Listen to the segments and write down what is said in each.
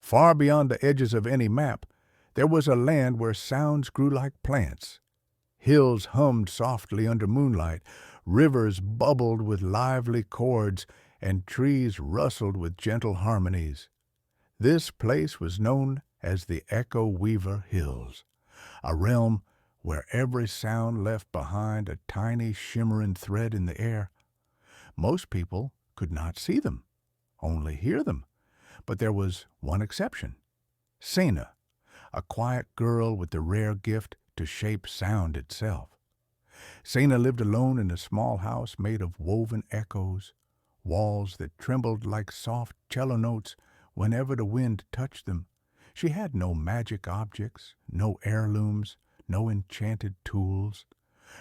Far beyond the edges of any map, there was a land where sounds grew like plants. Hills hummed softly under moonlight, rivers bubbled with lively chords, and trees rustled with gentle harmonies. This place was known as the Echo Weaver Hills, a realm where every sound left behind a tiny shimmering thread in the air. Most people could not see them, only hear them. But there was one exception: Sena, a quiet girl with the rare gift to shape sound itself. Sena lived alone in a small house made of woven echoes, walls that trembled like soft cello notes whenever the wind touched them. She had no magic objects, no heirlooms, no enchanted tools.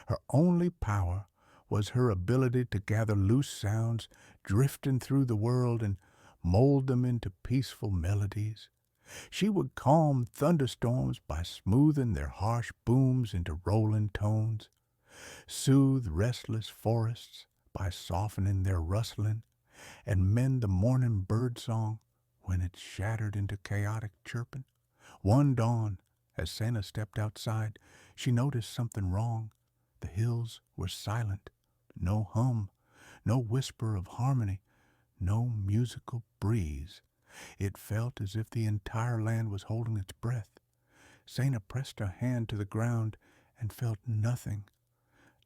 Her only power was her ability to gather loose sounds drifting through the world and mold them into peaceful melodies. She would calm thunderstorms by smoothing their harsh booms into rolling tones, soothe restless forests by softening their rustling, and mend the morning birdsong when it shattered into chaotic chirping. One dawn, as Sena stepped outside, she noticed something wrong. The hills were silent. No hum, no whisper of harmony, no musical breeze. It felt as if the entire land was holding its breath. Sena pressed her hand to the ground and felt nothing,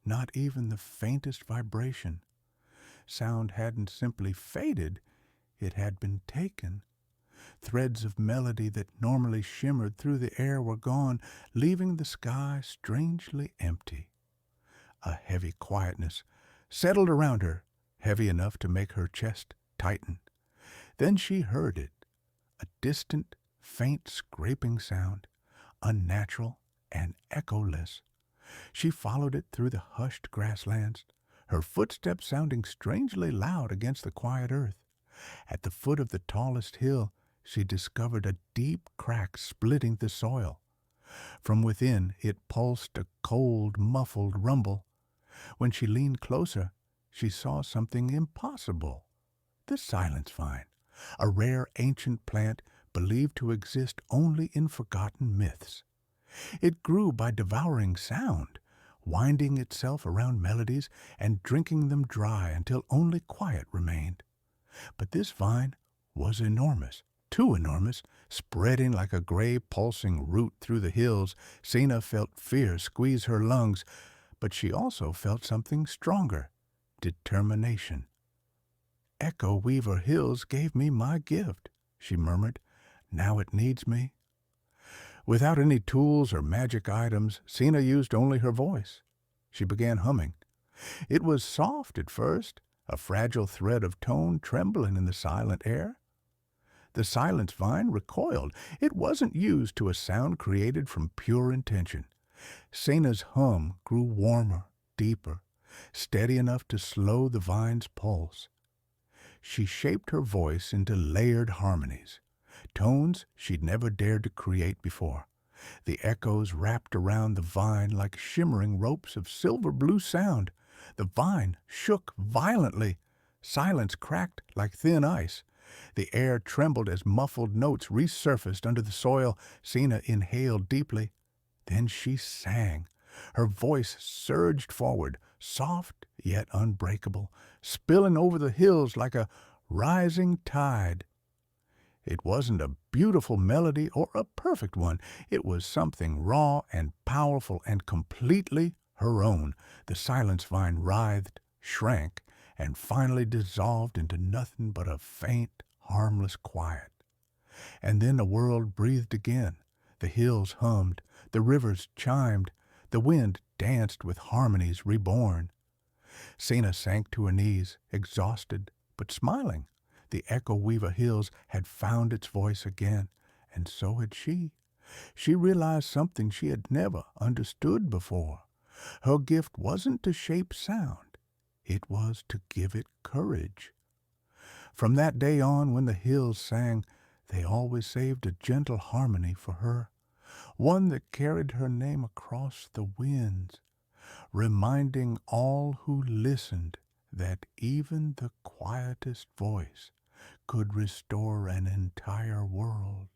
not even the faintest vibration. Sound hadn't simply faded, it had been taken. Threads of melody that normally shimmered through the air were gone, leaving the sky strangely empty. A heavy quietness settled around her, heavy enough to make her chest tighten. Then she heard it, a distant, faint scraping sound, unnatural and echoless. She followed it through the hushed grasslands, her footsteps sounding strangely loud against the quiet earth. At the foot of the tallest hill, she discovered a deep crack splitting the soil. From within, it pulsed a cold, muffled rumble. When she leaned closer, she saw something impossible. The silence vine, a rare ancient plant believed to exist only in forgotten myths. It grew by devouring sound, winding itself around melodies and drinking them dry until only quiet remained. But this vine was enormous, too enormous, spreading like a gray pulsing root through the hills. Sena felt fear squeeze her lungs, but she also felt something stronger: determination. "Echo Weaver Hills gave me my gift," she murmured. "Now it needs me." Without any tools or magic items, Sena used only her voice. She began humming. It was soft at first, a fragile thread of tone trembling in the silent air. The silence vine recoiled. It wasn't used to a sound created from pure intention. Sena's hum grew warmer, deeper, steady enough to slow the vine's pulse. She shaped her voice into layered harmonies, tones she'd never dared to create before. The echoes wrapped around the vine like shimmering ropes of silver-blue sound. The vine shook violently. Silence cracked like thin ice. The air trembled as muffled notes resurfaced under the soil. Sena inhaled deeply. Then she sang. Her voice surged forward, soft yet unbreakable, spilling over the hills like a rising tide. It wasn't a beautiful melody or a perfect one. It was something raw and powerful and completely her own. The silence vine writhed, shrank, and finally dissolved into nothing but a faint, harmless quiet. And then the world breathed again. The hills hummed, the rivers chimed, the wind danced with harmonies reborn. Sena sank to her knees, exhausted but smiling. The Echo Weaver Hills had found its voice again, and so had she. She realized something she had never understood before. Her gift wasn't to shape sound. It was to give it courage. From that day on, when the hills sang, they always saved a gentle harmony for her, one that carried her name across the winds, reminding all who listened that even the quietest voice could restore an entire world.